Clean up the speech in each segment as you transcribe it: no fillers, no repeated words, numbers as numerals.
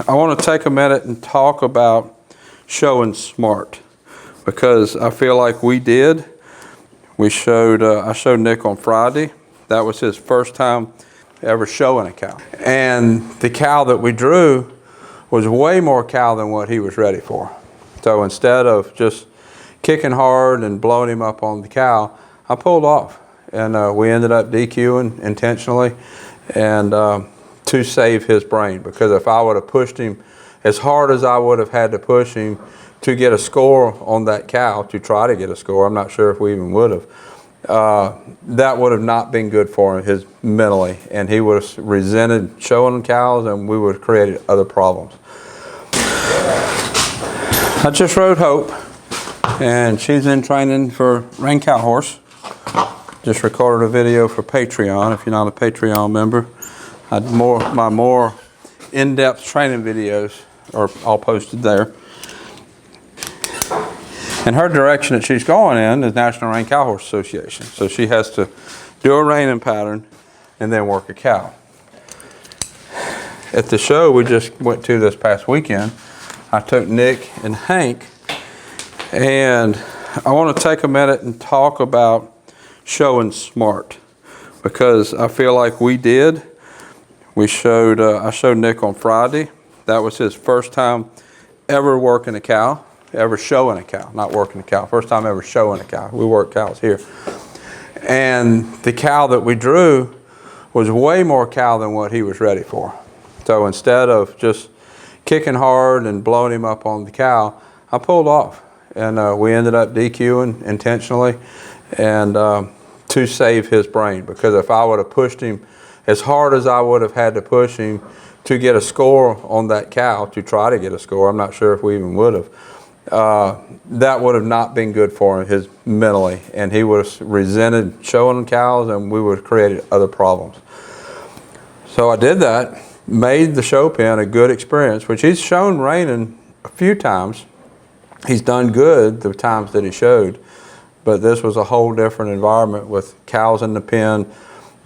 I want to take a minute and talk about showing smart, because I feel like we did. I showed Nick on Friday. That was his first time ever showing a cow. And the cow that we drew was way more cow than what he was ready for. So instead of just kicking hard and blowing him up on the cow, I pulled off. And we ended up DQing intentionally and to save his brain, because if I would have pushed him as hard as I would have had to push him to get a score on that cow, to try to get a score, I'm not sure if we even would have, that would have not been good for him mentally, and he would have resented showing cows, and we would have created other problems. I just rode Hope, and she's in training for Rain Cow Horse. Just recorded a video for Patreon. If you're not a Patreon member, my more in-depth training videos are all posted there. And her direction that she's going in is National Rain Cow Horse Association. So she has to do a reining pattern and then work a cow. At the show we just went to this past weekend, I took Nick and Hank, and I want to take a minute and talk about showing smart, because I feel like we did. I showed Nick on Friday. That was his first time ever working a cow, ever showing a cow, not working a cow. First time ever showing a cow. We work cows here. And the cow that we drew was way more cow than what he was ready for. So instead of just kicking hard and blowing him up on the cow, I pulled off. And we ended up DQing intentionally and to save his brain, because if I would have pushed him as hard as I would have had to push him to get a score on that cow, to try to get a score, I'm not sure if we even would have, that would have not been good for him mentally, and he would have resented showing cows, and we would have created other problems. So I did that, made the show pen a good experience, which he's shown reining a few times. He's done good the times that he showed, but this was a whole different environment with cows in the pen,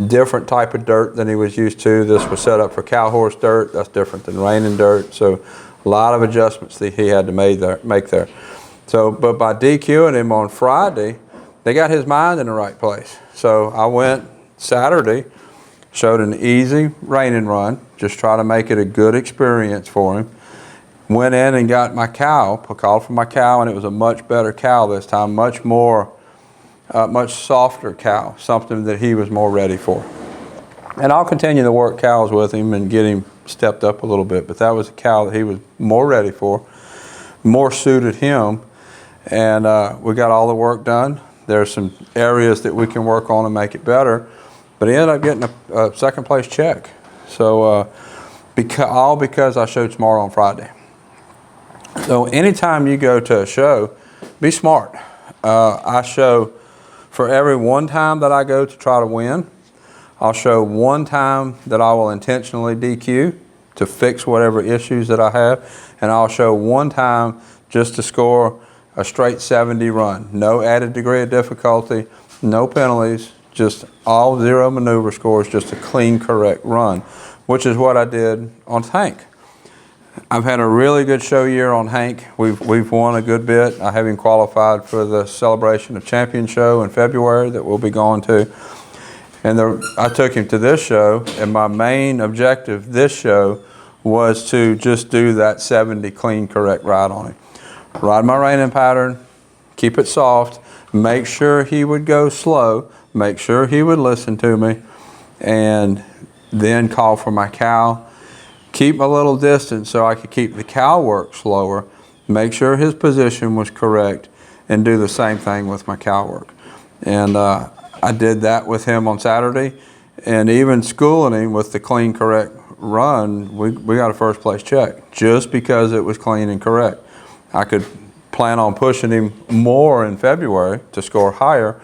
different type of dirt than he was used to. This was set up for cow horse dirt. That's different than reining dirt. So a lot of adjustments that he had to make there. So, but by DQing him on Friday, they got his mind in the right place. So I went Saturday, showed an easy reining run, just try to make it a good experience for him. Went in and got my cow, called for my cow, and it was a much better cow this time, much softer cow, something that he was more ready for. And I'll continue to work cows with him and get him stepped up a little bit, but that was a cow that he was more ready for, more suited him, and we got all the work done. There's some areas that we can work on and make it better, but he ended up getting a second place check. So all because I showed smart on Friday. So anytime you go to a show, be smart. I show for every one time that I go to try to win, I'll show one time that I will intentionally DQ to fix whatever issues that I have, and I'll show one time just to score a straight 70 run. No added degree of difficulty, no penalties, just all zero maneuver scores, just a clean, correct run, which is what I did on Hank. I've had a really good show year on Hank. We've won a good bit. I have him qualified for the Celebration of Champions show in February that we'll be going to. And I took him to this show, and my main objective this show was to just do that 70 clean, correct ride on him. Ride my reining pattern, keep it soft, make sure he would go slow, make sure he would listen to me, and then call for my cow. Keep a little distance so I could keep the cow work slower, make sure his position was correct, and do the same thing with my cow work. And I did that with him on Saturday, and even schooling him with the clean, correct run, we got a first place check just because it was clean and correct. I could plan on pushing him more in February to score higher,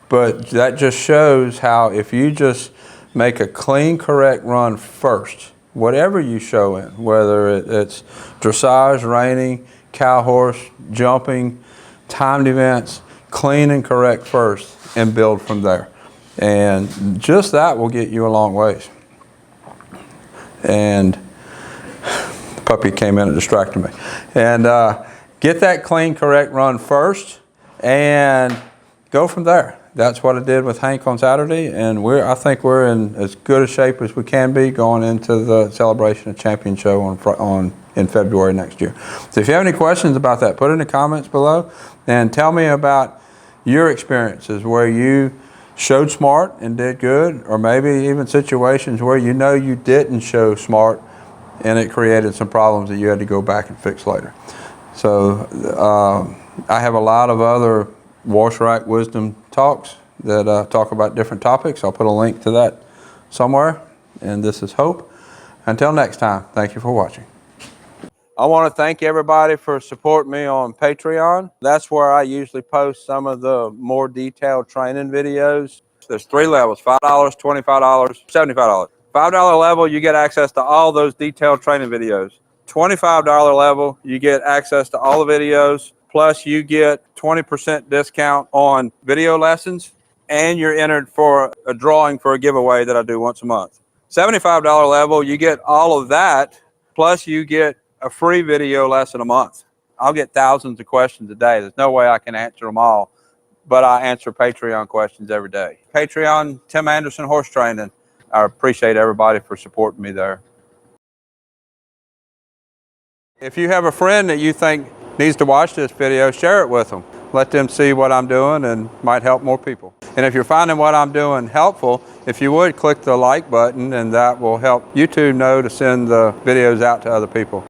but that just shows how if you just make a clean, correct run first, whatever you show in, whether it's dressage, reining, cow horse, jumping, timed events, clean and correct first and build from there. And just that will get you a long ways. And puppy came in and distracted me. And get that clean, correct run first and go from there. That's what I did with Hank on Saturday, and I think we're in as good a shape as we can be going into the Celebration of Champions show in February next year. So if you have any questions about that, put it in the comments below and tell me about your experiences where you showed smart and did good, or maybe even situations where you know you didn't show smart and it created some problems that you had to go back and fix later. So I have a lot of other Wash Rack Wisdom talks that talk about different topics. I'll put a link to that somewhere. And this is Hope. Until next time, thank you for watching. I want to thank everybody for supporting me on Patreon. That's where I usually post some of the more detailed training videos. There's 3 levels, $5, $25, $75. $5 level, you get access to all those detailed training videos. $25 level, you get access to all the videos, plus you get 20% discount on video lessons, and you're entered for a drawing for a giveaway that I do once a month. $75 level, you get all of that, plus you get a free video lesson a month. I'll get thousands of questions a day. There's no way I can answer them all, but I answer Patreon questions every day. Patreon, Tim Anderson Horse Training. I appreciate everybody for supporting me there. If you have a friend that you think needs to watch this video, share it with them. Let them see what I'm doing and might help more people. And if you're finding what I'm doing helpful, if you would click the like button, and that will help YouTube know to send the videos out to other people.